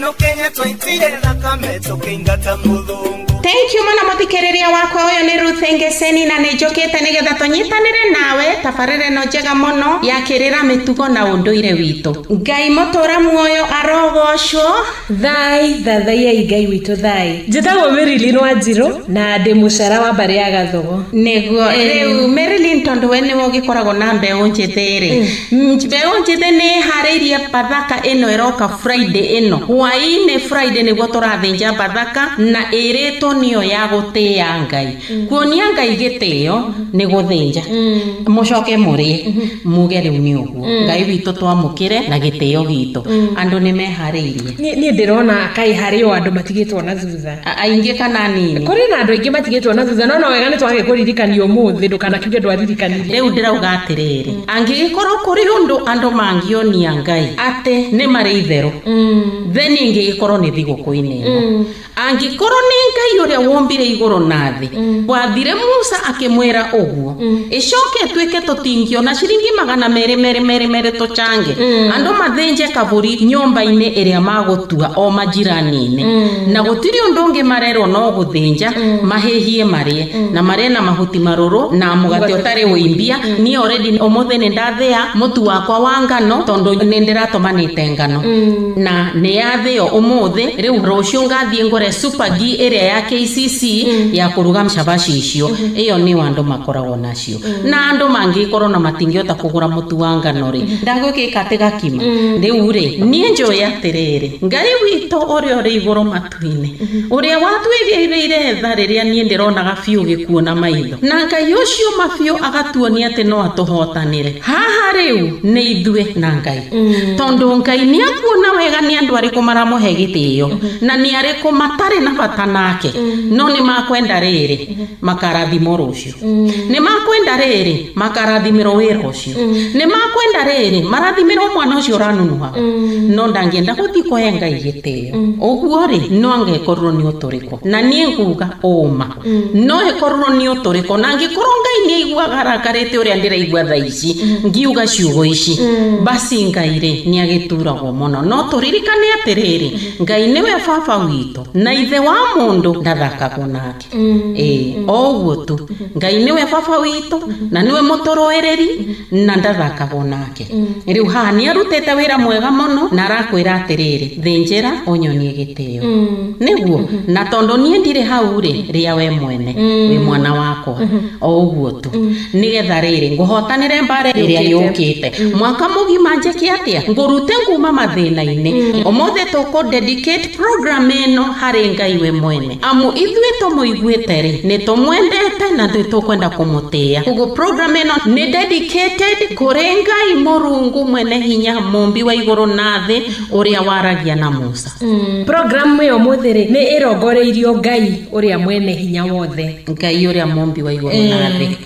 Ino Kenya twaitire thakame tukingata muthungu. Thank you mana muthikiriria wakwa uyu ni Ruth Ngeseni na nijukite nigetha tunyitanire nawe tabarire no njega muno yakirira mitugo na unduire witu. Ngai mutura muoyo arogocwo thai thathaia Ngai witu thai. Njitagwo Marilyn Wanjiru na ndi mucara wa mbari ya Gathogo. Niguo riu Marilyn tondu we ni wogikoragwo na mbeu njithiri. Mbeu njithiri ni hariirie Bathaka ino iroka Friday ino. Hwaini Friday niguo turathinja Bathaka na iritwo niyo ya gutia Ngai. Kuonia Ngai gitio ni guthinja. Mucoke murie muge riu ni uguo. Ngai witu twamukire na gitio gitu. Andu ni mehariirie. Ni ndirona kai hario andu matigitwo na thutha. Aingi kana nini? Kuri na andu aingi matigitwo na thutha no wega ni twage kuririkania umuthi ndukana kiuge ndwaririkanirie. Riu ndirauga atiriri. Angigikorwo kuri undu andu mangionia Ngai ate ni mari itheru. Then ingigikorwo ni thiguku-ini. Angikorwo ni Ngai uria wombire iguru na thi. Wathire Musa akimwira uguo. Icoke twike tutingiona ciringi 200 tuchange. Andu mathinje kaburi nyumba-ini iria magutua o majirani-ini. Na gutiri undu ungi marerwo no guthinja mahihie marie na marie na mahuti maruru na mugate utari wimbia. Ni already omothe ni ndathia mutu wakwa wa ngano tondu ni ndiratomanite ngano na ni yathio umothe riu rucio ngathie ngore super ghee iria ya KCC ya kuruga mcabaci icio. Iyo ni wandu makoragwo nacio na andu mangikorwo na matingiota kugura mutu wa ngano ri ndagwikika tiga kima riu ri nie njoya atiriri Ngai witu uria uri iguru matu-ini uria watwigirire tha riria nie ndirona gabiu gikuona maitho na Ngai ucio mabiu agatuonia ati no atuhotanire haha riu ni ithue na Ngai tondu Ngai ni akuona wega ni andu ariku maramuhe gitio na ni ariku matari na bata nake no ni makwenda riri makarathimo rucio ni makwenda riri makarathimiro wira ucio ni makwenda riri marathimiro mwana ucio ranunuha no ndangienda guthi kuhe Ngai gitio uguo ri no angekorwo ni uturiko na nie nguga uma no ekorwo ni uturiko na ngikorwo Ngai ni aiguaga rakarite uria ndiraigua tha ici ngiuga ciugo ici basi Ngai ri ni agituragwo muno no turirikane atiriri Ngai niwe baba witu na ithe wa mundu ndathakagwo nake oguo tu Ngai niwe baba witu na niwe muturoereri na ndathakagwo nake riu haha ni arutete wira mwega muno na arakwira atiriri thinjira unyonie gitio niguo na tondu nie ndire hau ri ria we mwene we mwana wakwa oguo tu nigetha riri nguhotanire mbare iria yukite mwaka mugima njeki atia ngurute nguma mathina-ini omothe tuko dedicate program eno hari Ngai we mwene amu ithue tumuiguite ri ni tumwendete na tukwenda kumutia ugo program eno ni dedicated kuri Ngai Murungu mwene hinya mumbi wa iguru na thi uria waragia na Musa program yo muthiri ni irongoreirio Ngai uria mwene hinya wothe Ngai uria mumbi wa iguru na thi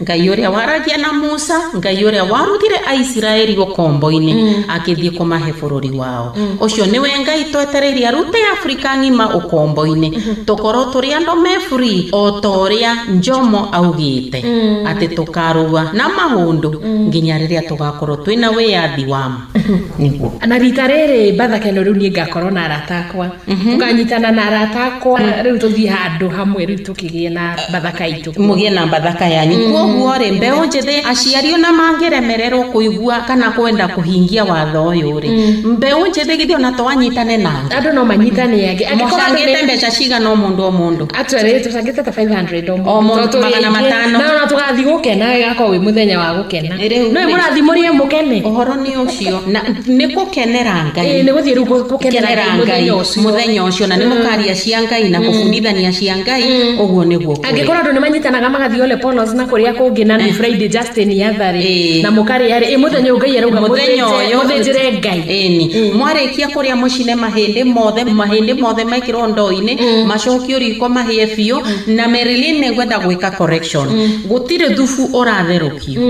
Ngai uria waragia na Musa Ngai uria warutire Aisiraeli ukombo-ini akithie kumahe bururi wao ucio niwe Ngai twetereirie arute Afrika ngima ukombo-ini tukorwo turi andu me free o toria Njomo augite ati tukarua na mahundu nginya riria tugakorwo twina wiathi wamo niguo na rita riri Bathaka no riu ni ngakorwo na arata akwa tukanyitana na arata akwa riu tuthii handu hamwe riu tukigie na Bathaka itu mugie na Bathaka yanyu koguo ri mbeu njithi aciario na mangiremererwo kuigua kana kwenda kuhingia watho uyu ri mbeu njithi githio na twanyitane na andu no manyitane yake akangite mbeca ciga no mundu o mundu atwere tucangite ta 500 o mundu magana matano na tugathi gukena gako wi muthenya wa gukena no murathimurie mukene uhoro ni ucio na ni gukenera Ngai ni guthie ru gukenera Ngai muthenya ucio na ni mukaria cia Ngai na kubundithania cia Ngai uguo niguo angikora andu ni manyitanaga magathi ole Polos na kuria kungi na ni Friday Justin yathari na mukaria ri muthenya Ngai arauga muthenya uyu muthinjire Ngai ni mwarikia kuria mucine mahindi mothe maikirwo ndo-ini macokio riko mahie biu na Marilyn ne gwenda gwika correction gutire thufu uratherukio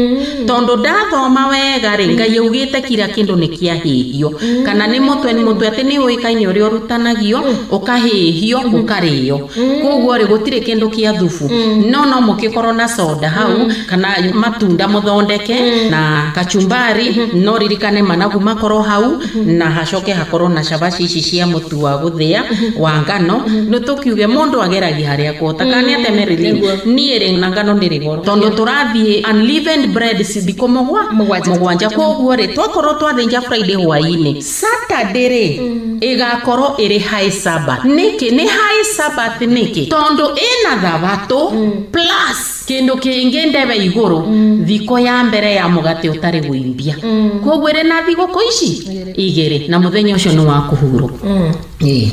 tondu ndathoma wega ri Ngai augite kira kindu kindu nikiahihio kana ni mutwe ati ni uikaine uri urutanagio ukahihio ukario koguo ri gutire kindu kia thufu no mukikorwo na soda hau kana matunda muthondeke na kachumbari no ririkane managu makorwo hau na hacoke hakorwo na cabaci ici cia mutu wa guthia wa ngano no tukiuge mundu ageragia haria kuota kana atemerili ni ri na ngano ndiri goro tondu turathie unleavened bread cithiko mugwanja koguo ri twakorwo twathinja Friday hwaini Saturday ri igakorwo iri high Sabbath niki ni high Sabbath niki tondu ina thabato plus kindu kingi ndebe iguru thiko ya mbere ya mugate utari guimbia koguo ri na thigoko ici igiri na muthenya ucio ni wa kuhuro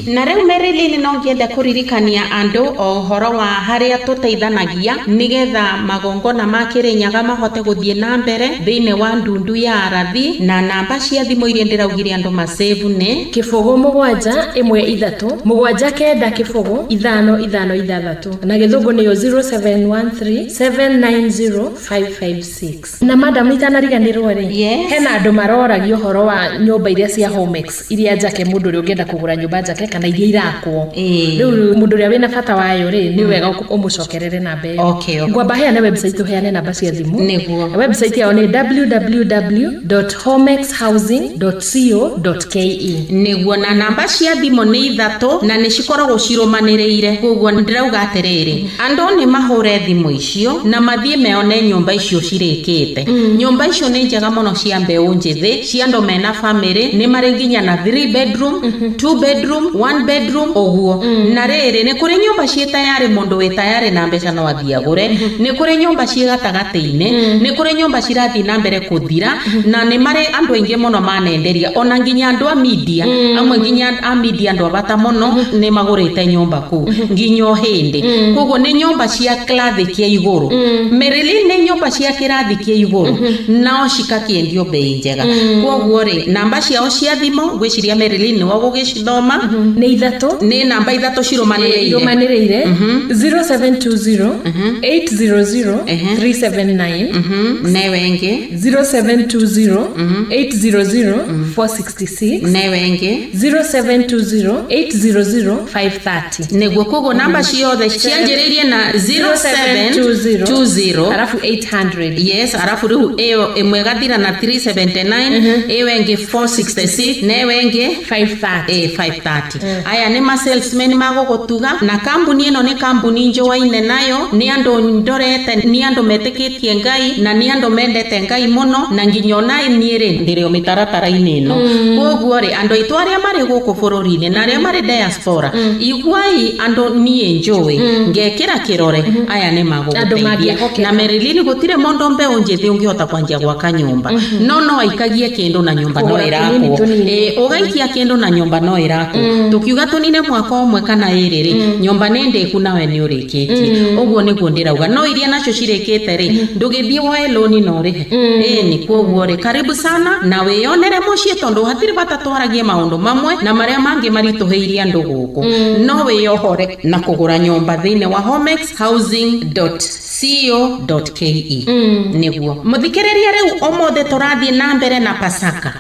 na riu Marilyn no ngienda kuririkania andu ohoro wa haria tuteithanagia nigetha magongona ma Kirinyaga mahote guthie na mbere thiine wa ndundu ya arathi na namba cia thimu iria ndiraugire andu masave ni 0713 na githungu niyo 0713790556 na madam itanariganirwo ri hena andu maroragio horo wa nyumba iria cia Homex iria njake mundu uri ungenda kugura nyumba njake kana iria irakwo riu mundu uri wina bata wayo ri ni wega umucokerere namba iyo ngwamba heane website uheane namba cia thimu niguo website yao ni www.homexhousing.co.ke niguo na namba cia thimu ni 3 na ni cikoragwo cirumaniriire koguo ndirauga atiriri andu ni mahure thimu icio na mathie meone nyumba icio cirikite nyumba icio ni njega muno cia mbeu njithi cia andu mena family ni mari nginya na 3 bedroom 2 bedroom 1 bedroom oguo na riri ni kuri nyumba cie tayari mundu we tayari na mbeca no athiagure ni kuri nyumba cie gatagatiine ni kuri nyumba cirathi na mbere kuthira na ni mari andu aingi muno manenderia ona nginya andu a media amwe nginya a media andu abata muno ni magurite nyumba ku nginyo hindi koguo ni nyumba cia klathi kia iguru Marilyn ni nyumba cia kirathi kia iguru nao cikakiendio bei njega koguo ri namba ciao cia thimu gwiciria Marilyn ni wago gicithoma ni 3 ni namba 3 cirumaniriire 0720 800 379 newenge 0720 800 466 newenge 0720 800 530 neguo koguo namba ciothe cianjiririe na 0720 alafu 800 yes alafu riu iyo imwe gathira na 379 iyo ingi 466 newenge 530 aya ni ma salesmen magogotuga na kambuni ino ni kambuni njowaine nayo ni andu ndorete ni andu metikitie Ngai na ni andu mendete Ngai muno na nginyo na niire ndirio mitaratara-ini ino koguo ri andu aitu aria mari guku bururi-ini na aria mari diaspora igwai andu nie njowe ngekira kirore aya ni magoguteithia na Marilyn gutire mondo mbeu njithi ungihota kwanjia gwaka nyumba no aikagie kindu na nyumba no irakwo ugaikia kindu na nyumba no irakwo tukiuga tunine mwaka umwe kana iriri nyumba nende kunawe ni urikitie uguo niguo ndirauga no iria nacio cirikite ri ndugithie woe loan no rihe ni koguo ri karibu sana na wiyonere mucie tondu hatiri bata twaragie maundu mamwe na maria mangi marituheirie andu guku no wiyohore na kugura nyumba thiine wa homexhousing.co.ke niguo muthikiriria riu omothe turathie na mbere na pasaka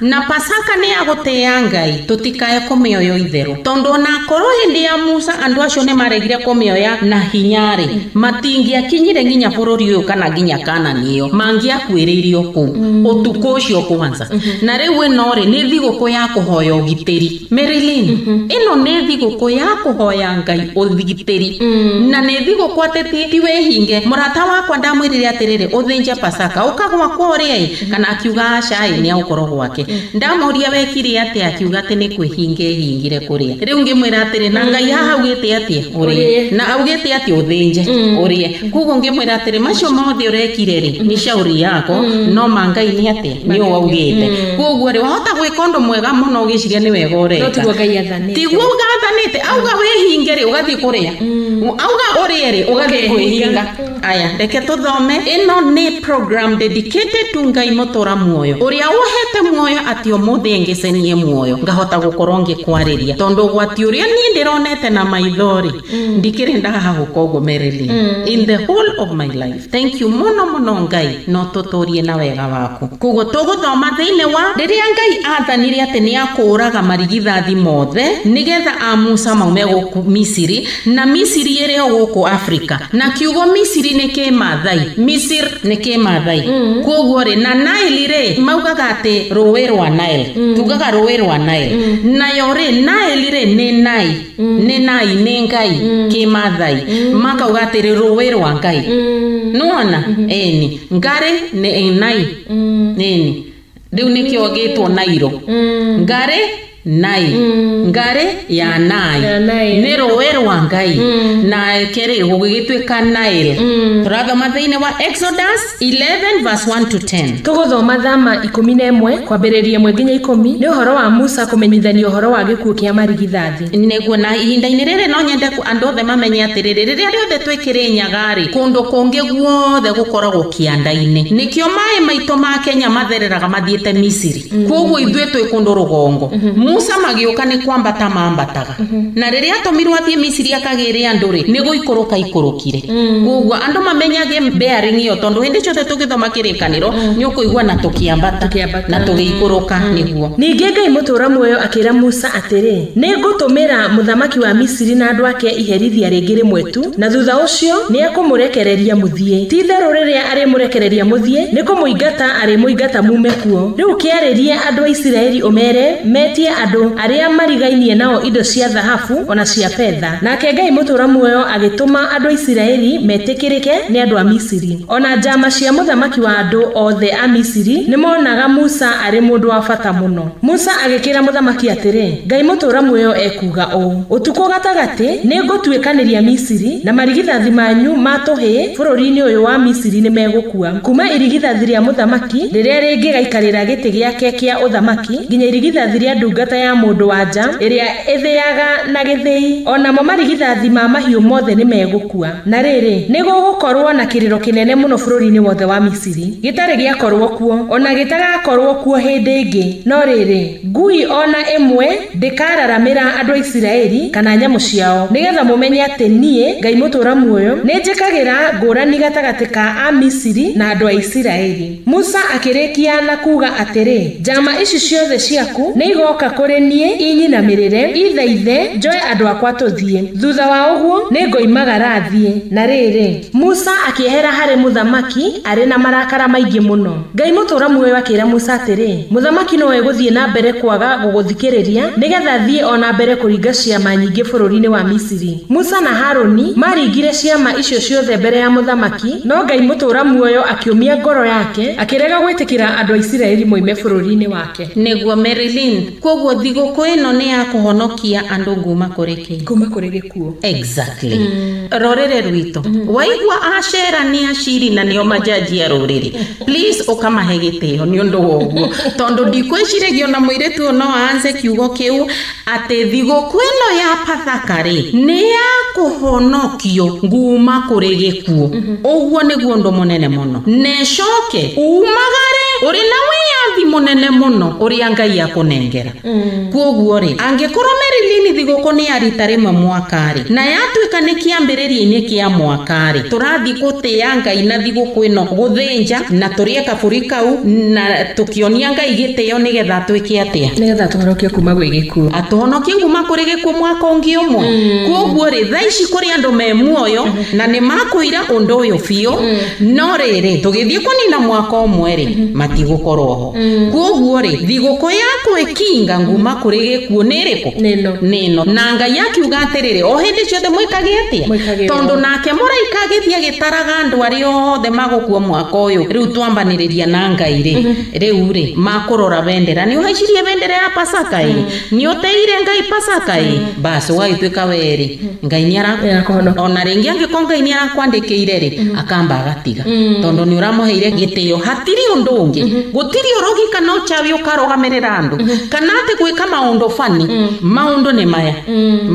ni agutia Ngai tutikae kumioyo itheru tondu na korwo hindi ya Musa andu acio ni maregire kumioya na hinyari matingia kinyire nginya bururi uyu kana nginya Kanani iyo mangia kwiririo ku utuko ucio kwanza na riu ino ri ni thiguku ya kuhoya ugitiri Marilyn ino ni thiguku ya kuhoya Ngai uthigitiri na ni thiguku ateti ti wehinge murata wakwa ndamwirire atiriri uthinje pasaka ukagwa kwa uri kana akiuga cai ni aukoro gwake ndamuria wekiri ati akiuga ati ni kwihinge hingire kuria riu ngimwira atiri na Ngai haugite ati uri na augite ati uthinje uri kugo ngimwira atiri macio mothe urekire ri ni shauri yako no mangai ni ati ni waugite kugo ri wahota gwika undu mwega muno ugiciria ni wega ureka tiguo Ngai athanite tiguo gathanite auga wehinge ri ugathi kuria auga uri ri ugathi kwihinga aya reke tuthome ino ni program dedicated to Ngai Mutura muoyo uria uhete muoyo ati umuthi ngicenie muoyo ngahota gukorwo ngikwariria tondu gwati uria ni ndironete na maithori ndikirenda haha gukorwo mereli in the whole of my life. Thank you muno Ngai no tuturie na wega waku kugo tuguthoma thiine wa riria Ngai athanire ati ni akuraga marigithathi mothe nigetha amusa maume guku Misiri na Misiri ire guku Afrika na kiugo Misiri ni kimathai Misir ni kimathai kugo ri na Nile ri maugaga ati ruwi rwa Nile tugaga ruwi rwa Nile nayo ri Nile ri ni nai ni Ngai kimathai makauga ati ruwi rwa Ngai nuona eni ngare ni nai nini riu nikio gitwo Nairo ngare nai ngare ya nai ni ruwi rwa Ngai na kere gugigitwika Nile turathoma thiine wa Exodus 11 verse 1 to 10 tuguthoma thama 11 kwambiriria 1 nginya 10 ni uhoro wa Musa kumenyithania uhoro wa gikuo kia marigithathi neguo na ihinda-ini riri no nyende andu othe mamenye atiriri riria riothe twikire nyagari kundu kungi guothe gukoragwo kianda-ini nikio mai maito ma Kenya mathereraga mathiete Misiri koguo ithwe twi kundu rugongo Musa magioka ni kwambata mambataga na riria atomirwo athie Misiri akagire andu ri ni guikuruka ikurukire koguo andu mamenyage bearing iyo tondu hindi ciothe tugithoma kirikaniro ni ukuigua na tukiambata na tugiikuruka niguo ningi Ngai Mutura muoyo akira Musa atiri ni ngutumira muthamaki wa Misiri na andu ake iherithia ringi rimwe tu na thutha ucio ni akumurekereria muthie ti theru riria ari murekereria muthie ni kumuingata ari muingata mume kuo riu kiaririe andu a Isiraeli umere metie andu aria marigainie nao indo cia thahabu ona cia fedha nake Ngai Mutura muoyo agituma andu a Isiraeli metikirike ni andu a Misiri ona njama cia muthamaki wa andu othe a Misiri ni monaga Musa ari mundu wa bata muno Musa agikira muthamaki atiri Ngai Mutura muoyo ekuga o utuko gatagati ni ngutwikaniria Misiri na marigithathi manyu matuhi bururi-ini uyu wa Misiri ni megukua kuma irigithathi ria muthamaki riria ringi gaikarira giti giake kia uthamaki nginya irigithathi ria ndungata ya mundu wanja iria ithiaga na githii ona mo marigithathi ma mahiu mothe ni megukua na riri ni gugukorwo na kiriro kinene muno bururi-ini wothe wa Misiri gitari giakorwo kuo ona gitagakorwo kuo hindi ingi no riri ngui ona imwe ndikararamira andu a Isiraeli kana nyamu ciao nigetha mumenye ati nie Ngai Mutura muoyo ni njikagira ngurani gatagati ka a Misiri na andu a Isiraeli Musa akirikia na kuga atiri njama ici ciothe ciaku ni igoka kuri nie inyinamirire ithaithe njoe andu akwa tuthie thutha wa uguo ni ngoimagara thie na riri Musa akiehera hari muthamaki ari na marakara maingi muno Ngai Mutura muoyo akira Musa atiri muthamaki no eguthie na mbere kwaga guguthikiriria nigetha thie ona mbere kuringa ciama nyingi bururi-ini wa Misiri Musa na Haruni maringire ciama icio ciothe mbere ya muthamaki no Ngai Mutura muoyo akiumia ngoro yake akirega gwitikira andu a Isiraeli moime bururi-ini wake neguo Marilyn koguo thiguku ino ni ya kuhonokia andu nguma kuri gikuo exactly rorere rwito waigua acera ni aciri na nio majaji ya ruriri please ukamahe gitio ni undu woguo tondu ndikwiciragio na muiretu no aanze kiugo kiu ati thiguku ino ya Pathakari ni ya kuhonokio nguma kuri gikuo uguo niguo undu munene muno necoke umagare uri na wiathi munene muno uria Ngai akunengera koguo ri angikorwo Marilyn thiguku ni arita rimwe mwakari na yatuika ni kiambiriria-ini kia mwakari turathi gutia Ngai na thiguku ino guthinja na turie kaburi kau na tukionia Ngai gitio nigetha twike atia nigetha tuhonokie kuma gwi gikuo atuhonokie kuma kuri gikuo mwaka ungi umwe koguo ri thaici kuri andu me muoyo na ni makuira undu uyu biu no riri tugithie kunina mwaka umwe ri matigukorwo ho koguo ri thiguku yaku ikinga nguma kuri gikuo niriku nino na Ngai akiuga atiriri o hindi ciothe mwikage atia tondu nake muraika agithie gitaraga andu ari othe magukua mwaka uyu riu twambaniriria na Ngai ri riu ri makurora bendera ni uhaicirie bendera ya Pasaka ni uteire Ngai Pasaka basi waituika weri Ngai ni ara ona ringi angiko Ngai ni ara kwandikiire ri akamba agatiga tondu ni uramuheire gitio hatiri undu ungi gutiri ũrogi kana ũchawi ũkarogamerera andũ kana atĩ gwĩka maũndũ fani maũndũ nĩ maya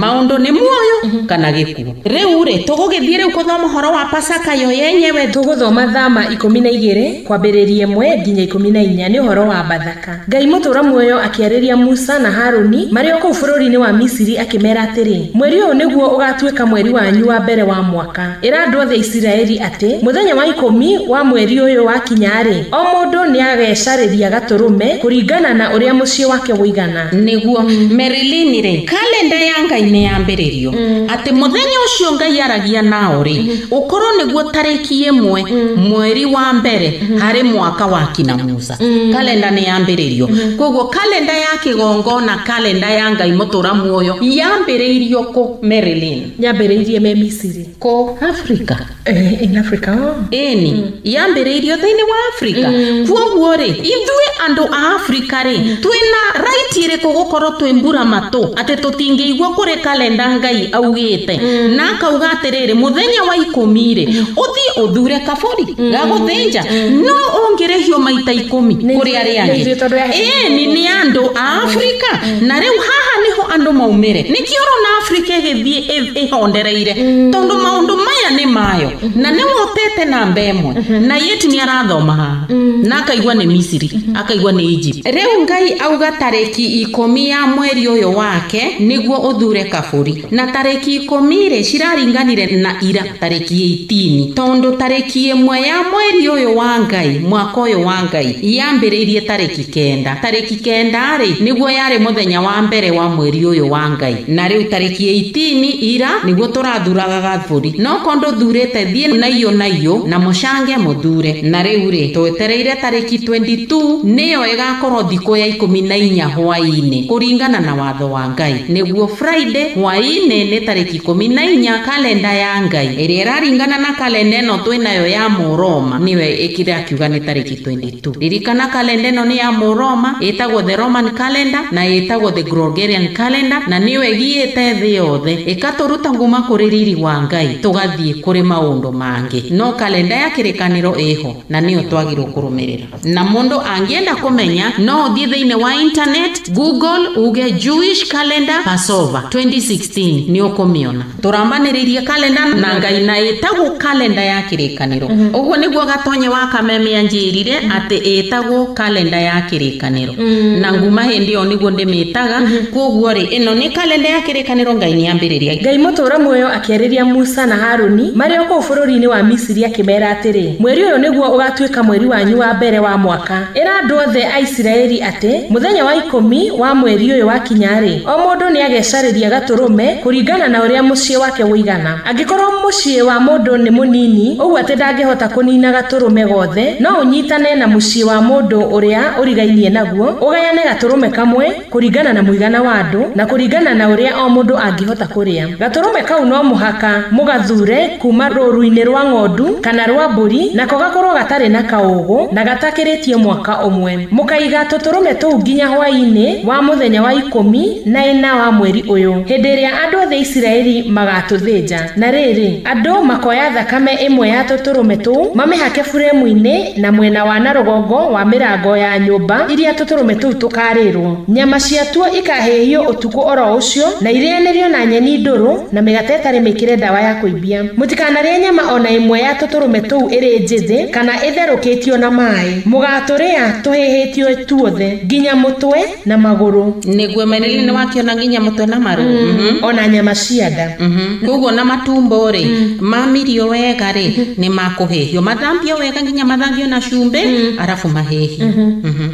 maũndũ nĩ muoyo kana gĩkuũ rĩu rĩ tũgũgĩthiĩ rĩu kũthoma ũhoro wa Pasaka yo yenyewe tũgũthoma Thama 12 kwambĩrĩria 1 nginya 14 nĩ ũhoro wa Bathaka. Ngai mũtũra muoyo akĩarĩria Musa na Haruni marĩ o kũu bũrũri-inĩ wa Misiri akĩmera atĩrĩ, mweri ũyũ nĩguo ũgatuĩka mweri wanyu wa mbere wa mwaka. Ĩra andũ othe Isiraeli atĩ mũthenya wa 10 wa mweri ũyũ wakinya-rĩ, o mũndũ nĩagecarĩria gatũrũme kũringana na ũrĩa mũciĩ wake ũigana. Nĩguo Merilini rĩ kalenda ya Ngai nĩ yambĩrĩrio atĩ mũthenya ũcio Ngai aragia nao rĩ ũkorwo nĩguo tarĩki 1 mweri wa mbere harĩ mwaka wa kina Musa. Kalenda nĩ yambĩrĩrio. Koguo kalenda ya kĩgongo na kalenda ya Ngai mũtũra muoyo yambĩrĩirio kũ Merilini? Yambĩrĩirie me Misiri. Kũ Africa. In Africa. Eni yambĩrĩirio thĩinĩ wa Africa. Koguo rĩ ithuĩ andũ a Africa rĩ twĩna right ĩrĩkũ gũkorwo twĩ mbura matũ atĩ tũtingĩigua kũrĩ kalenda Ngai augĩte na akauga atĩrĩrĩ mũthenya wa 10 rĩ ũthiĩ ũthure kaburi gagũthĩnja no ũngĩrĩhio maita 10 kũrĩ arĩa angĩ. Eni nĩ andũ a Africa na rĩu haha nĩho andũ maumĩre nĩkĩo na Africa ĩgĩthiĩ ĩhondereire tondũ maũndũ maya nĩ mayo na nĩ wotete namba ĩmwe na yeti nĩ arathoma haha na akaigua nĩ Misiri akaigua nĩ Egypt. Rĩu Ngai auga tarĩki 10 ya mweri ũyũ wake nĩguo ũthure kaburi na tarĩki 10 rĩ ciraringanire na ira tarĩki 18 tondũ tarĩki 1 ya mweri ũyũ wa Ngai mwaka ũyũ wa Ngai yambĩrĩirie tarĩki 9. Tarĩki 9 rĩ nĩguo yarĩ mũthenya wa mbere wa mweri ũyũ wa Ngai na rĩu tarĩki 18 ira nĩguo tũrathuraga kaburi no kondo thurĩte thiĩ na iyo na mũcange mũthure na rĩu rĩ twetereire tarĩki 22 nĩyo ĩgakorwo thikũ ya 14 hwaĩ-inĩ kũringana na watho wa Ngai nĩguo Friday hwaĩ-inĩ nĩ tarĩki 14 kalenda ya Ngai ĩrĩa ĩraringana na kalenda ĩno twĩnayo ya Mũroma nĩwe ĩkĩrakiuga nĩ tarĩki 22. Ririkana kalenda ĩno nĩ ya Mũroma ĩtagwo the Roman calendar na ĩtagwo the Gregorian calendar na nĩyo ĩgiĩte thĩ yothe ĩkatũruta nguma kũrĩ riri wa Ngai tũgathiĩ kũrĩ maũndũ mangĩ no kalenda ya kĩrĩkanĩro ĩho na nĩyo twagĩrĩirwo kũrũmĩrĩra. Na mũndũ angĩenda kũmenya no ũthiĩ thĩinĩ wa internet Google uge Jewish calendar Passover 2016 nĩ ũkũmĩona. Tũrambanĩrĩirie kalenda na Ngai na ĩtagwo kalenda ya kĩrĩkanĩro. Ũguo nĩguo Gatonye wa Kameme anjĩrire atĩ ĩtagwo kalenda ya kĩrĩkanĩro na nguma hĩndĩ ĩyo nĩguo ndĩmĩtaga. Koguo rĩ ĩno nĩ kalenda ya kĩrĩkanĩro Ngai nĩ ambĩrĩria. Ngai mũtũra muoyo akĩarĩria Musa na Haruni marĩ o kũu bũrũri-inĩ wa Misiri akĩmera atĩrĩ, mweri ũyũ nĩguo ũgatuĩka mweri wanyu wa mbere wa mwaka. Ĩra andũ othe a Isiraeli atĩ mũthenya wa 10 wa mweri ũyũ wakinya-rĩ, o mũndũ nĩagecarĩria gatũrũme kũringana na ũrĩa mũciĩ wake ũigana. Angĩkorwo mũciĩ wa mũndũ nĩ mũnini ũguo atĩ ndangĩhota kũnina gatũrũme gothe no ũnyitane na mũciĩ wa mũndũ ũrĩa ũrigainie naguo ũgayane gatũrũme kamwe kũringana na mũigana wa andũ na kũringana na ũrĩa o mũndũ angĩhota kũrĩa. Gatũrũme kau no mũhaka mũgathure kuma rũru-inĩ rwa ng'ondu kana rwa mbũri nako gakorwo gatarĩ na kaũgũ na gatakĩrĩtie mwaka ũmwe. Mũkaiga tũtũrũme tũu nginya hwaĩ-inĩ wa mũthenya wa 14 wa mweri ũyũ hĩndĩ ĩrĩa andũ othe Isiraeli magatũthĩnja. Na rĩrĩ andũ makoya thakame ĩmwe ya tũtũrũme tũu mamĩhake buremu-inĩ na mwena wa na rũgongo wa mĩrango ya nyũmba iria tũtũrũme tũu tũkarĩrwo. Nyama ciatuo ikahĩhio ũtukũ oro ũcio na irĩanĩrio na nyeni ndũrũ na mĩgate ĩtarĩ mĩkĩre ndawa ya kũimbia. Mũtikanarĩe nyama ona ĩmwe ya tũtũrũme tũu ĩrĩ njĩthĩ kana ĩtherũkĩtio na maĩ. Mũgatũrĩa tũhĩhĩtio tuothe nginya mũtwe na magũrũ. Nĩguo Merilini wakiona nginya mũtwe na maru ona nyama cia nda. Koguo na matumbo rĩ mamirio wega rĩ nĩ makũhĩhio mathambio wega nginya mathambio na cumbĩ arafu mahĩhio.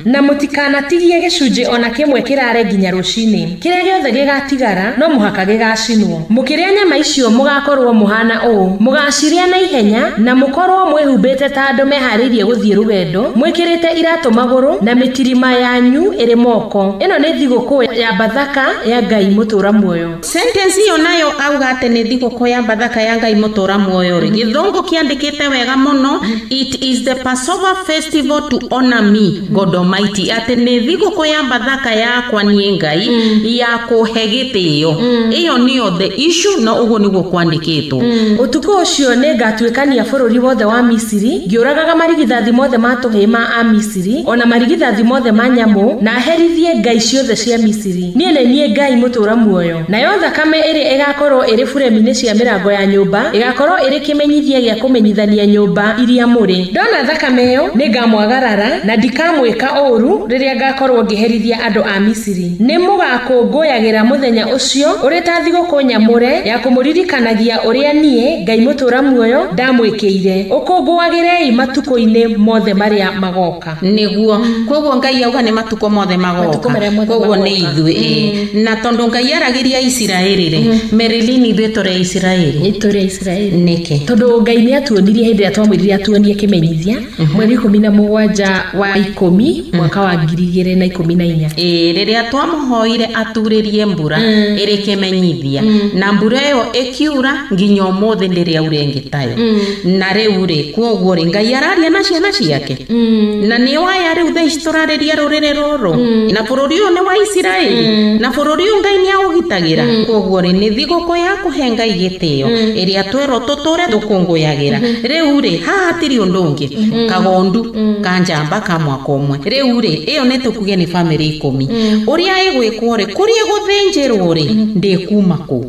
Na mũtikanatigie gĩcunjĩ ona kĩmwe kĩrare nginya rũcinĩ. Kĩrĩa gĩothe gĩgatigara no mũhaka gĩgacinwo. Mũkĩrĩa nyama icio mũgakorwo mũhana ũũ, mũgacirĩa na ihenya na mũkorwo mwĩhumbĩte ta andũ meharĩirie gũthiĩ rũgendo mwĩkĩrĩte iratũ magũrũ na mĩtirima yanyu ĩrĩ moko. Ĩno nĩ thigũkũ ya Bathaka ya Ngai mũtũra muoyo. Sentence hiyo nayo auga atĩ nĩ thigũkũ ya Bathaka ya Ngai mũtũra muoyo rĩ gĩthũngũ kĩandĩkĩte wega mũno, it is the Passover festival to honor me God Almighty, atĩ nĩ thigũkũ ya Bathaka yakwa niĩ Ngai ya kuhe gitio iyo niyo the issue na ugo niguo kwandikitwo utuko ucio ne gatwekania bururi wothe wa Misiri ngiuragaga marigithathi mothe matuhima a Misiri ona marigithathi mothe ma nyamu na herithie ngai ciothe cia Misiri nie ngai mutura muoyo na yo thakame iri igakorwo iri buremi-ini cia mirango ya nyumba igakorwo iri kimenyithia gia kumenyithania nyumba iria muri ndona thakame yo ningamwagarara na ndikamwika uru riria ngakorwo ngiherithia andu a Misiri ni mugakungũyagira muthenya ucio uri ta thigũkũ nyamure ya kumuririkanagia uria nie ngai mutura muoyo ndamwikiire ukungũagirei matuko-ini mothe maria magoka niguo koguo ngai auga ni matuko mothe magoka koguo ni ithue na tondu ngai aragiria Isiraeli ri Merilini ithue tore Isiraeli nike tondu ngai ni atuonirie hindi atwamwirire atuonie kimenyithia mweri 17 wa 10 mwaka wa 2014 riria twamuhoire aturirie mbura iri kimenyithia na mbura iyo ikiura nginya umuthi ndiria urengitayo na riu ri koguo ri ngai araria na ciana ciake na ni waya riu the historariria rurire ruru na bururi uyu ni wa Isiraeli na bururi uyu ngai ni augitagira koguo ri ni thiguko ya kuhenga igitio iria twero tuture thukunguyagira riu ri haha tiri undu ungi kagondu kanjamba ka mwaka umwe riu ri iyo ni tukuge ni family 10 uria igwikwo ri kuria guthinjirwo ri ndikuma ku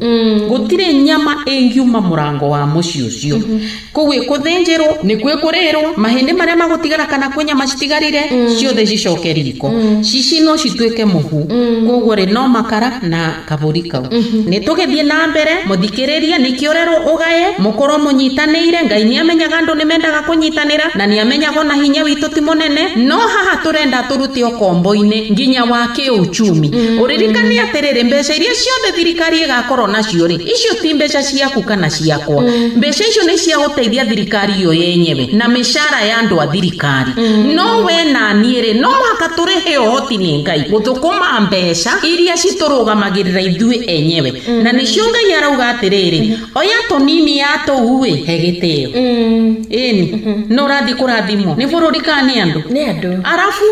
gutire nyama engiuma murango wa muci ucio kuwe kuthinjirwo ni kwikurirwo mahindi maria magutigara kana kwenya citigarire ciothe cicokeriko cicino citwike muhu koguo ri no makara na kaburi kau ni tugithie na mbere muthikiriria nikiorero ugaye mukoro munyitanire ngai ni amenyaga andu ni mendaga kunyitanira na ni amenyaga na hinya witu ti munene no haha turenda turuti okombo-ini nginya wa kiuchumi uririkane atiriri mbeca iria ciothe thirikari igakorwo nacio ri icio ti mbeca ciaku kana ciakwa mbeca icio ni cia guteithia thirikari yo yenyewe na mishara ya andu a thirikari no we na niere no mwaka turihe ohoti ni ngai guthukuma mbeca iria citurũgamagirira ithue enyewe na nicio ngai arauga atiriri oya tonini yato uwe hegiteo eni no rathi kurathimo ni bururi kani andu arafu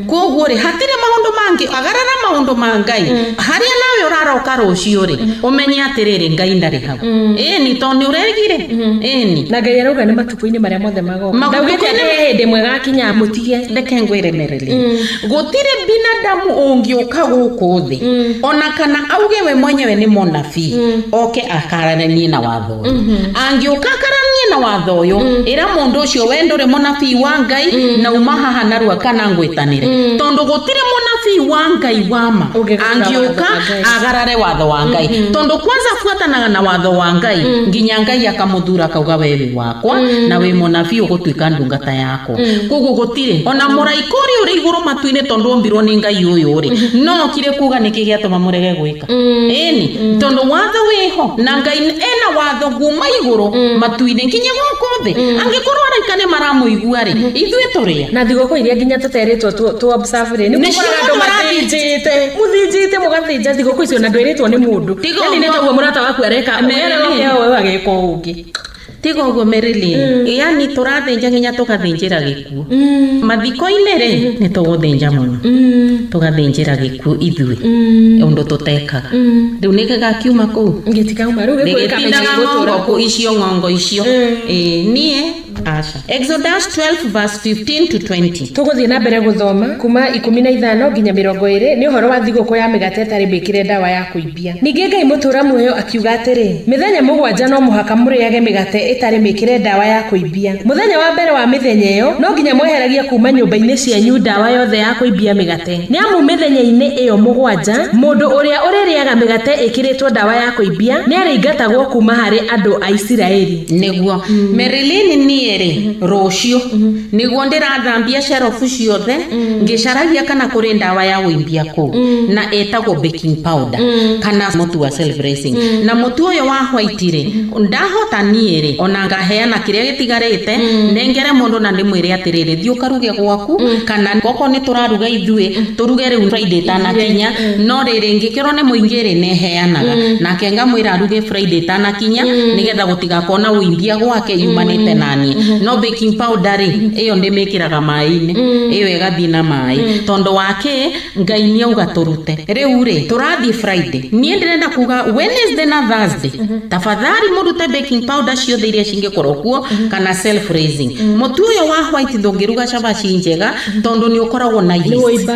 koguo ri hatire maundu mangi agarara maundu mangai haria nawe uraroka rucio ri umenye atiriri ngai ndari hau eni toni uregire eni na ngai arauga ni matuko-ini maria mothe magoka ndaugite ni hindi mwega kinya mutige ndeke ngwire Merili gutire binadamu ungiuka guku thi ona kana auge we mwenyewe ni monabii oke akaranie na watho angiuka akaranie na watho uyu ira mundu ucio wendo ri monabii wa ngai na umahaha narua kana ngwitanire tondu gutire monabii wa ngai wama angiuka agarare watho wa ngai tondu kwanza fuatanaga na watho wa ngai nginya ngai akamuthura kauga wewe wakwa na we monabii ugutwika ndungata yako koguo gutire ona muraikori uri iguru matuine tondu ombirwo ni ngai uyu ri no kire kuga niki giatuma murege gwika eni tondu watho wiho na ngai ena watho guma iguru matuine nginya guku thi angikorwo araikane maramuigua ri ithue turia na thigũkũ iria nginya tuteritwo tu observe ri ni kukoraga andu muthinjite mugathinja thigũkũ icio na ndwiritwo ni mundu yani ni taguo murata waku areka wewe ageka ungi tigo uguo Merili yani turathinja nginya tukathinjira gikuo mathiko-ini ri ni tuguthinja muno tugathinjira gikuo ithue undu tutekaga riu nigigakiuma kuu ngitikauma riu gikuo icio ngongo icio nie Asha. Exodus 12 verse 15 to 20. Tuguthie na mbere guthoma kuma 15 nginya 20 ni uhoro wa thigũkũ ya mĩgate ĩtarĩ mĩkĩre ndawa ya kuibia. Ningĩ Ngai mũtũra muoyo akiuga atĩrĩ, mĩthenya mũgwanja no mũhaka mũrĩage mĩgate ĩtarĩ mĩkĩre ndawa ya kuibia. Mũthenya wa mbere wa mĩthenya ĩyo no nginya mweheragie kuma nyũmba-inĩ cianyu ndawa yothe ya kuibia mĩgate. Nĩ amu mĩthenya-inĩ ĩyo mũgwanja mũndũ ũrĩa ũrĩrĩaga mĩgate ĩkĩrĩtwo ndawa ya kuibia nĩ arĩingatagwo kuma harĩ andũ a Isiraeli. Nĩguo Merilini nieri rocio nĩguo ndĩrathambia sherofu ciothe ngĩcaragia kana kũrĩ ndawa ya kuibia kũu na etagwo baking powder kana mũtu wa self dressing na mũtu ũyũ wa white rĩ ndahota nieri ona ngaheana kĩrĩa gĩtigarĩte nengere mũndũ na ndĩmwĩre atĩrĩrĩ thiĩ ũkaruge gwaku kana koko nĩ tũraruga ithuĩ tũruge rĩu Friday tanakinya no rĩrĩ ngĩkĩrwo nĩ mũingĩ rĩ neheanaga nake ngamwĩra aruge Friday tanakinya nĩgetha gũtigakona ũimbia gwake yumanĩte nani no baking powder iyo ndimikiraga mai-ini iyo igathi na mai tondo wake Ngai ni auga turute riu ri turathi Friday nie ndirenda kuga Wednesday na Thursday tafadhali murute baking powder ciothe iria cingikorwo kuo kana self raising mutu uyo wa white ndungiruga cabaci njega tondo ni ukoragwo na yeast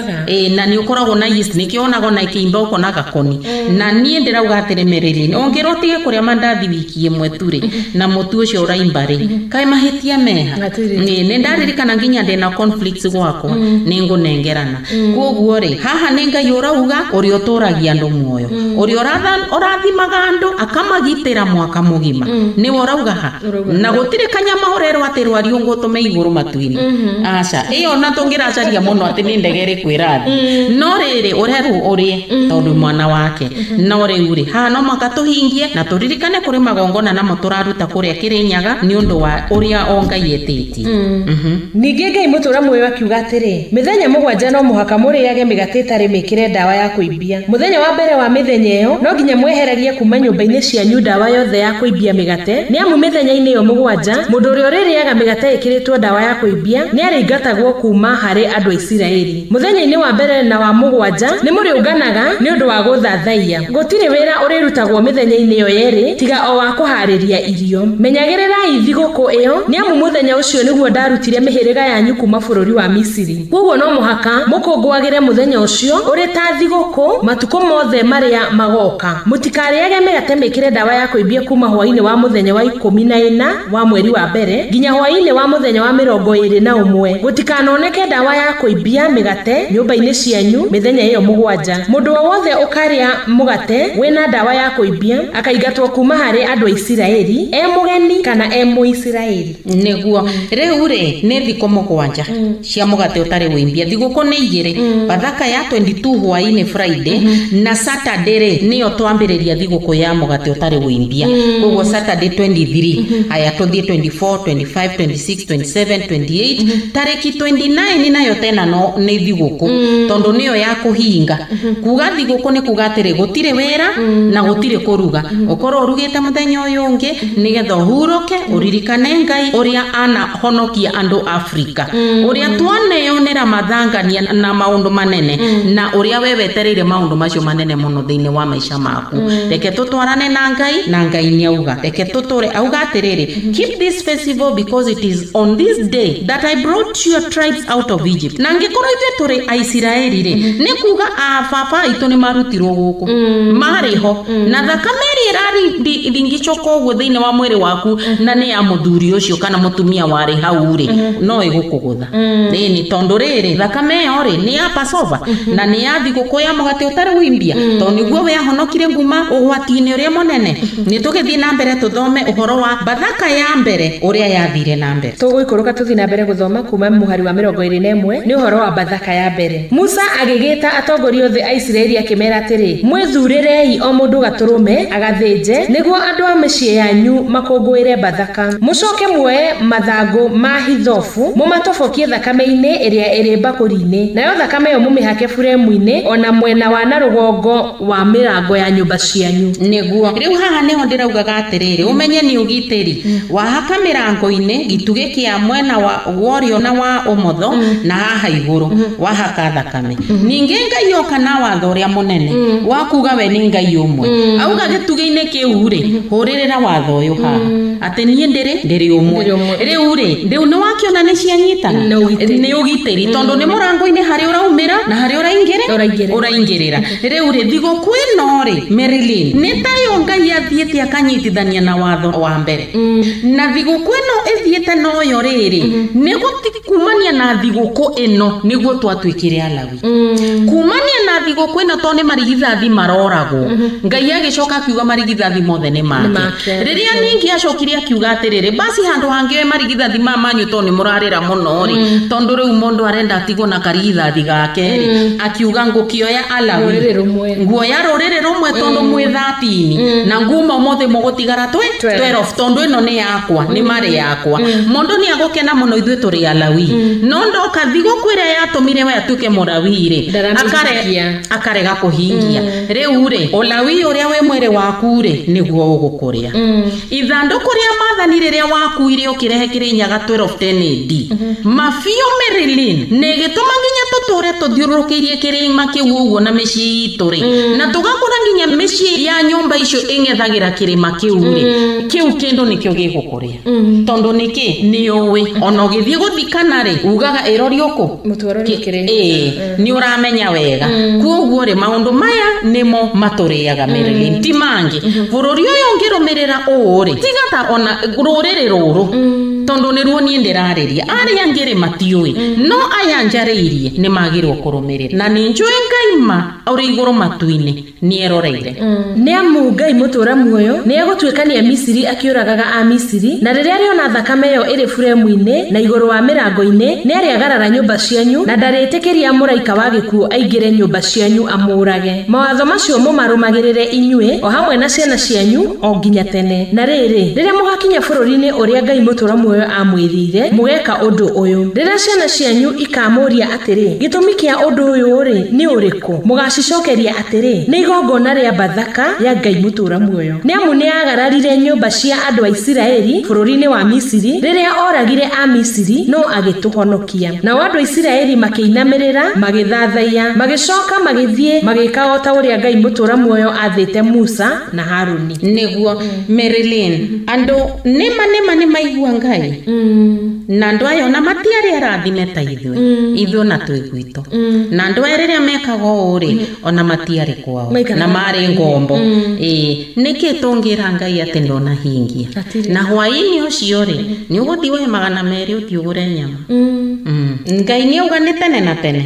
na ni ukoragwo na yeast nikionago na ikimba uko na gakoni na nie ndirauga ateremereri ongerotige kuria mandathi wiki imwe turi na mutu ucio uraimbari kai mahitia meha ni ndaririkana nginya ndena conflicts gwakwa ningunengerana koguo ri haha ni Ngai urauga uri uturagia andu muoyo uri urathimaga andu akamagitira mwaka mugima ni urauga ha na gutire kanyama urero atirwari ungutume iguru matuini aca iyo na tungiracaria muno ati ni ndegere kwirathi no riri ureru urie tondu mwana wake no riuri ha no maka tuhingie na turirikane kuri magongona na muturaruta kuria Kirinyaga ni undu wa uria Ngai etiti ningi Ngai mutura mwe wakiuga atiri mithenya mugwanja no muhaka muriage migate itari mikire ndawa ya kuibia muthenya wa mbere wa mithenya iyo no nginya mwehererie kuma nyumba-ini cianyu ndawa yothe ya kuibia migate ni amu mithenya-ini iyo mugwanja mundu uria uririaga migate ikiritwo ndawa ya kuibia ni aringatagwo kuma hari andu a Isiraeli muthenya-ini wa mbere na wa mugwanja ni muriunganaga ni undu wa guthathaia gutire wira urirutagwo mithenya-ini iyo yeri tiga o wa kuhariria irio menyagirirai thiguku iyo ni amu muthenya ucio niguo ndarutire mihiriga yanyu kuma bururi wa Misiri koguo no muhaka mukungwagire muthenya ucio uri ta thiguku matuko mothe maria magoka mutikariage migate mikire ndawa ya kuibia kuma hwaini wa muthenya wa 14 wa mweri wa mbere nginya hwaini wa muthenya wa 21 gutikanoneke ndawa ya kuibia migate nyumba-ini cianyu mithenya iyo mugwanja mundu wothe ukaria mugate wina ndawa ya kuibia akaigatwo kuma hari andu a Isiraeli mugeni kana Muisiraeli niguo riu ri ni thiko mugwanja cia mugate utari wimbia thiguko ni igiri Bathaka ya 22 hwaini Friday na Saturday ri niyo twambiriria thiguko ya mugate utari wimbia koguo Saturday 23 aya tuthie 24 25 26 27 28 tariki 29 nayo tena no ni thiguko tondo niyo ya kuhinga kuga thiguko ni kuga atiri gutire wera na gutire kuruga ukoro urugite muthenya uyu ungi nigetha uhuroke uririkane Ngai uria ana honokia andu Afrika uria twaneyonera mathangania na maundu manene na uria wewetereire maundu macio manene muno thiini wa maisha maku reke tutwarane na Ngai ni auga reke tuture auga atiriri keep this festival because it is on this day that I brought your tribes out of Egypt na ngikoro itwe turi Aisiraeli ri ni kuga baba itu ni marutirwo guku mariho na thakameri irari ringicoka uguo thiini wa mwiri waku na ni ya muthuri ucio kana mutumia wari hau ri no igukugutha ni tondo riri thakame yo ri ni ya Passover na ni ya thiguku ya mugate utari wimbia to niguo we ahonokire nguma ugwati-ini uria munene ni tugithie na mbere tuthome uhoro wa Bathaka ya mbere uria yathire na mbere tugikuruka tuthie na mbere guthoma kuma muhari wa 21 ni uhoro wa Bathaka ya mbere Musa agigita atongoria othe a Isiraeli akimera atiri mwithurirei o mundu gaturume agathinje niguo andu a micii yanyu makungwire Bathaka mucoke muoe mathangu ma hithofu mumatobokie thakame-ini iria iri mbakuri-ini nayo thakame yo mumihake buremu-ini ona mwena wa na rugongo wa mirango ya nyumba cianyu niguo riu haha niho ndiraugaga atiriri umenye ni ugitiri wa haka mirango-ini gitugi kia mwena wa worio na wa umotho na haha iguru wa haka thakame ningi Ngai oka na watho uria munene wa kuga we ni Ngai umwe auga gitugi-ini kiu ri huririra watho uyu haha ati nie ndiri umwe riu ri ndiu ni wakiona ni cianyitana ni ugitiri tondo ni murango-ini hari uraumira na hari uraingirira riu ri thiguku ino ri Marilyn ni tayo Ngai athiete akanyitithania na watho wa mbere na thiguku ino ethiete no yo riri ni gutikumania na thiguku ino niguo twatwikire Alawi kumania na thiguku ino to ni marigithathi maroragwo Ngai agicoka akiuga marigithathi mothe ni make riria ningi acokire akiuga atiriri basi handu hangiwe marigithathi mamanyu to ni murarira muno ri tondu riu mundu arenda atigwo na karigithathi gake ri akiuga ngukioya Alawi nguoya ruriri rumwe tondu mwi 13 na nguma mothe mogotigara 12 tondu ino ni yakwa ni mari yakwa mundu ni agokena muno ithwe turi alawi no ndoka thigo kwira yatumire we atuke murawi ri akarega kuhingia riu ri olawi uria we mwere waku ri niguo ugukuria ithanduku ria mathani riria waku ire ukirehe kirinyaga 12 AD mafio Marilyn negituma nginya tuture tuthiurukirie kirima kiu uguo na mici ituri na tugakora nginya mici ya nyumba icio ing'ethagira kirima kiu ri kiu kindu nikio gigukuria tondu niki ni uwi ona githie guthikana ri ugaga irori uku mutwarori kirima ni uramenya wega kuoguo ri maundu maya nimo maturiaga Marilyn ti mangi bururi uyu ngirumirira uri tigata ona ruriri ruru tondu ni ruo ni ndirariria ari angire matiui no aya njariirie ni magirwo kurumirira na ni njue ngaima uri iguru matuini ni eroreire ni amu Ngai mutura muoyo ni egutwikania Misiri akiuragaga a Misiri na riria riona thakame yo iri furemu-ini na iguru wa mirango-ini ni ariagarara nyumba cianyu na ndaritikiria muraika wa gikuo aingire nyumba cianyu amurage mawatho macio mumarumagirire inyue o hamwe na ciana cianyu o nginya tene na riria mugakinya bururi-ini uria Ngai mutura muoyo amwirire mugeka undu uyu riria ciana cianyu ikamuria atiri gitumi kia undu uyu ri ni uriku mugacicokeria atiri ni igongona ria bathaka ya Ngai mutura muoyo ni amu ni agararire nyumba cia andu a Isiraeli bururi-ini wa Misiri riria oragire a Misiri no agituhonokia na andu a Isiraeli makiinamirira magithathaiya magicoka magithie magika ota uria Ngai mutura muoyo athite Musa na Haruni niguo Marilyn andu nima maigua Ngai na andu ayo na matiari arathime ta ithwe na twigwito na andu riria mekaga uri ona matiari kwao na mari ngombo niki tungira Ngai ati ndona hingia na hwaini ucio ri ni uguthi we 200 utiugure nyama Ngai ni ugane tene na tene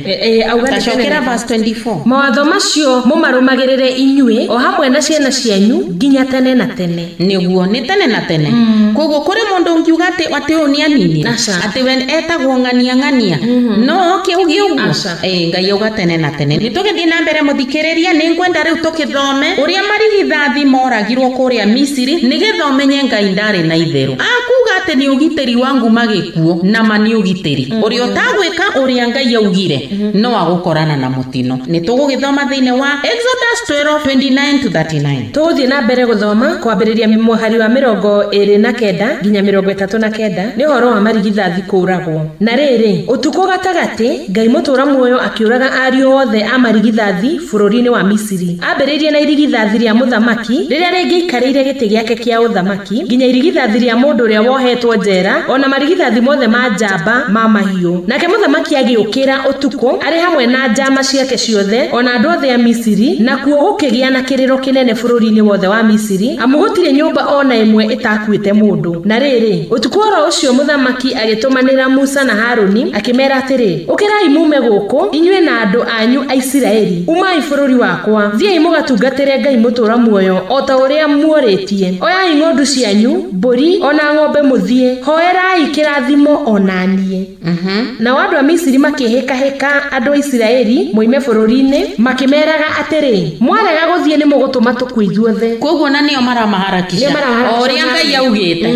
tacokera verse 24 mawatho macio mumarumagirire inyue o hamwe na ciana cianyu nginya tene na tene niguo ni tene na tene koguo kuri mundu ngiuga ati uni anini ati we etagwo ng'ania no kiugi uguo Ngai uga tene na tene nitugithi na mbere muthikiriria ni ngwenda riu tukithome uria marigithathi moragirwo kuria Misiri nigetha umenye Ngai ndari na itheru akuga ati ni ugiteri wangu magikuo na mani ugiteri uria utagwika uria Ngai augire no agukorana na mutino nitugugithoma thiine wa Exodus 12:29 to 39 tuguthie na mbere guthoma kwambiriria muhari wa 29 nginya 39 ni horo wa marigithathi kuragwo na riri utuko gatagati Ngai mutura muoyo akiuraga ariu othe a marigithathi bururi-ini wa Misiri ambiririe na irigithathi ria muthamaki riria ringi ikarire giti giake kia uthamaki nginya irigithathi ria mundu uria wohetwo njera ona marigithathi mothe ma njamba ma mahiu nake muthamaki agiukira utuko ari hamwe na njama ciake ciothe ona andu othe a Misiri na kuo gukigia na kiriro kinene bururi-ini wothe wa Misiri amu gutire nyumba ona imwe itakuite mundu na riri utuko ro ucio muthamaki agitumanira Musa na Haruni akimera atiri ukirai mume guku inyue na andu anyu a Isiraeli umai bururi wakwa thiai mugatungatire Ngai mutura muoyo ota uria muoritie oyai ng'ondu cianyu mburi ona ng'ombe muthie hoerai kirathimo onanie na andu a Misiri makihika andu a Isiraeli moime bururi-ini makimeraga atiri mwarega guthie ni mugutuma tukuithuothe koguo na nio maramaharakisha oria Ngai augite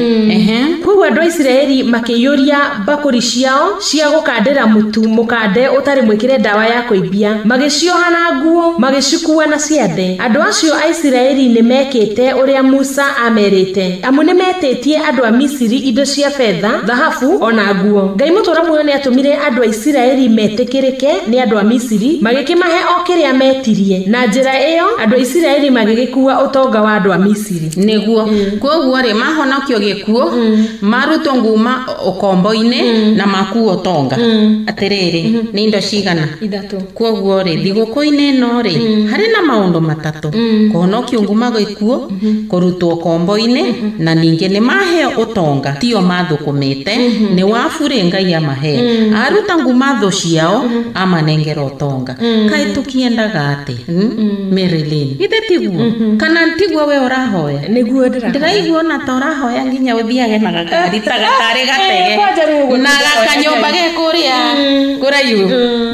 koguo andu a Isiraeli makiyuria bakuri ciao cia gukandira mutu mukande utari mwikire dawa ya kuibia magicioha na nguo magicikua na ciande andu acio a Isiraeli ni mekite uria Musa amerite amu ni metetie andu a Misiri indo cia fedha dhahabu ona nguo Ngai mutura muoyo ni atumire andu a Isiraeli metikirike ni andu a Misiri magikimahe o kiria metirie na njira iyo andu a Isiraeli magigikua utonga wa andu a Misiri niguo koguo ri mahonokio gikuo maruto nguma ukombo-ini na makuo tonga atiriri ni indo cigana ithatu koguo ri thiguku-ini no ri hari na maundu matatu kuhonokio nguma gikuo kurutwo ukombo-ini na ningi ni maheo utonga tonga tio mathukumite ni wafure Ngai amahe aruta ngumatho ciao amanengero tonga kai tukiendaga ati Marilyn ite tiguo kana ntiguo we orahoya niguo ndiraigua na torahoya nginya uthiage na gakari tagatare gatege na gakanyomba ge kuria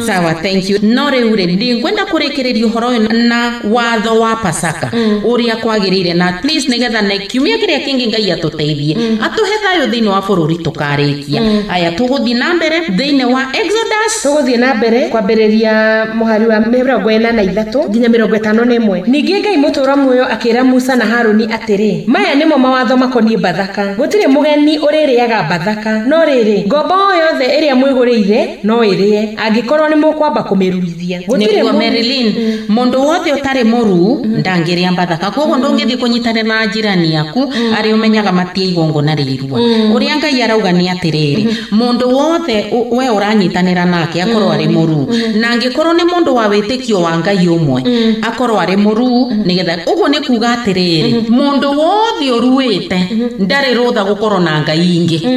sawa thank you no reure ndingwenda kurekereria uhoro na watho wa Pasaka uria kwagirire na at least nigetha na kiumia kiria kingi Ngai atuteithie atuhe thayo thiini wa bururi tukarikia aya tuguthii na mbere thiini wa Exodus tuguthii na mbere kwambiriria muhari wa 43 nginya 51 ningi Ngai mutura muoyo akira Musa na Haruni atiri maya nimo mawatho makonie Bathaka gutire mugeni uririaga Bathaka no riri ngombo yothe iria mwiguriire no irie angikorwo ni mukwamba kumiruithia gutire Marilyn mundu wothe utari muru ndangiria Bathaka koguo ndungithi kunyitana na jirani yaku ari umenyaga matie igongo na rirwa uria Ngai arauga ni atiriri mundu wothe we uranyitanira nake akorwo ari muru na angikorwo ni mundu wa witikio wa Ngai umwe akorwo ari muru nigetha uguo ni kuga atiriri mundu wothe uruite ndari rutha gukorwo na Ngai ingi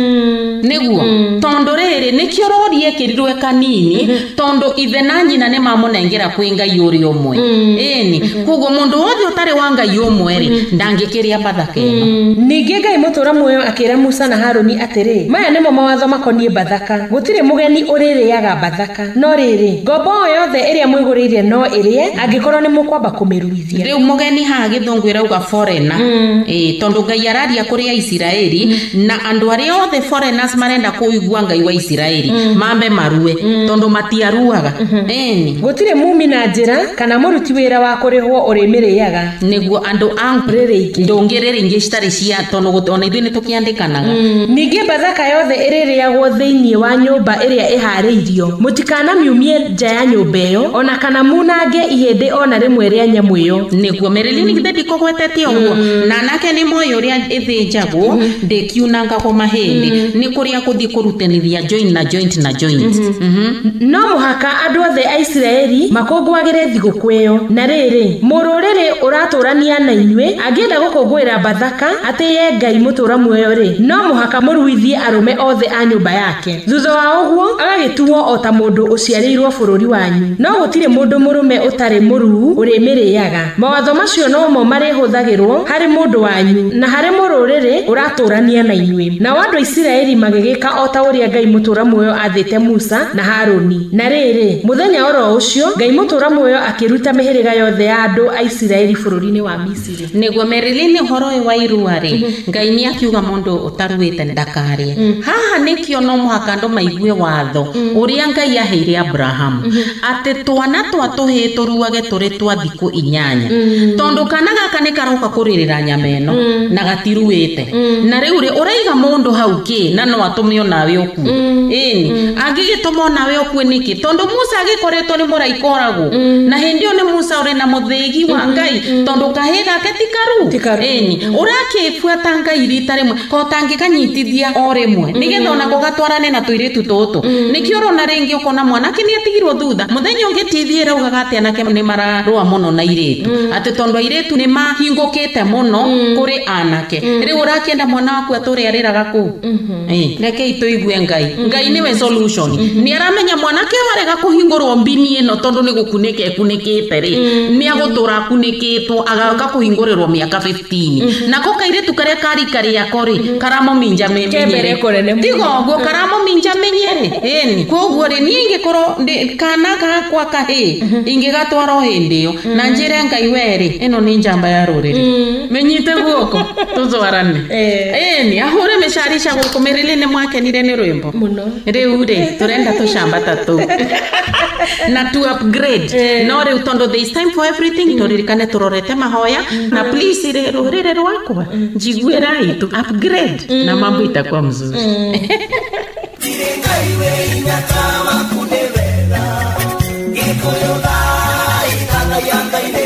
niguo tondu riri nikio rorie kirirwe kanini tondu ithe na nyina ni mamunengera kwi Ngai uri umwe eni kuguo mundu wothe utari wa Ngai umwe ri ndangikiria Bathaka ino ningi Ngai mutura muoyo akira Musa na Haruni atiri maya nimo mawatho makonie Bathaka gutire mugeni uririaga Bathaka no riri ngombo yothe iria mwiguriire no irie angikorwo ni mukwamba kumiruithia riu mugeni ha githungu irauga foreigner tondu Ngai araria kuri Isiraeli na andu aria othe foreigners marenda kuigua Ngai wa Isiraeli mambe marue tondu matiaruaga eni gutire mumi na njira kana muruti wira wa kurihwo urimiriaga niguo andu angu ndongirere ingi citari cia tondu gutona ithuĩ nitukiandikanaga ningi Bathaka yothe iririagwo thiini wa nyumba iria ihariirio mutikana miumie nja ya nyumba iyo ona kana munange ihindi ona rimwe ria nyamu iyo niguo Marilyn githedi kogwetetie uguo na nake ni moyo uria ithinjagwo ndikiunanga ko mahindi ni kuria kuthi kurutanithia joint na joint no muhaka andu othe a Isiraeli makongwagire thiguku iyo na riri mururiri uraturania na inywe angienda gukungwira Bathaka atiye Ngai mutura muoyo ri no muhaka muruithie arume othe a nyumba yake thutha wa uguo agagituo ota mundu uciarirwo bururi wanyu no gutire mundu murume utari muru urimiriaga mawatho macio no mo marihuthagirwo hari mundu wanyu na hari mururiri uraturania na inywe na wandu Isiraeli magigika ota uria Ngai mutura muoyo athite Musa na Haruni na riri muthenya oro ucio Ngai mutura muoyo akiruta mihiriga yothe ya andu a Isiraeli bururi-ini wa Misiri niguo Marilyn horo wa irua ri Ngai ni akiuga mundu utaruite ndakarie haha nikio no muhaka andu maigue watho uria Ngai aheire Abraham ati twana twatuhitwo ruage turi twa thiku 8 tondu kana gaka ni karoka kuririra nyameno na gatiruite na riu ri uraiga mundu hau ki na no atumio nawe oku eni agigituma nawe oku niki tondu Musa agikoretwo ni muraikoragwo na hindio ni Musa uri na muthegi wa Ngai tondu kahiga ketikaru eni urakifuata Ngai rita rimwe ko tangikanyitithia o rimwe nigetha ona gogatwarane na tuiritu tutu nikio rona ringi ukona mwana kini atigirwo thutha muthenya ungitithie raugaga ati anake ni mararua muno na iritu ati tondu iritu ni mahingukite muno kuri anake riu urakienda mwana waku ature ariraga ku reke ituigue Ngai niwe solution ni aramenya mwanake warega kuhingurwo mbini ino tondu ni gukunikite ri ni agutura kunikitwo agaka kuhingurirwo miaka 15 nako kairitu karia kari akori karamo minja menyere tigo karamo minja menyere eni koguo ri ninge koro kana kwa kahe inge gatwaro hindio na njire Ngai weri ino ni njamba ya ruriri menyite guoko tuzwarane eni ahure mesharisha guko Marilyn mwakenire ni rwimbo muno riu ri turenda tushamba tatu na to upgrade no riu tondo there is time for everything turirikane turorete mahoya na please rurire rwakwa njiguerai tu upgrade na mambo itakuwa mzuri Kama kuneweza, iko yoga, ikana yanga ine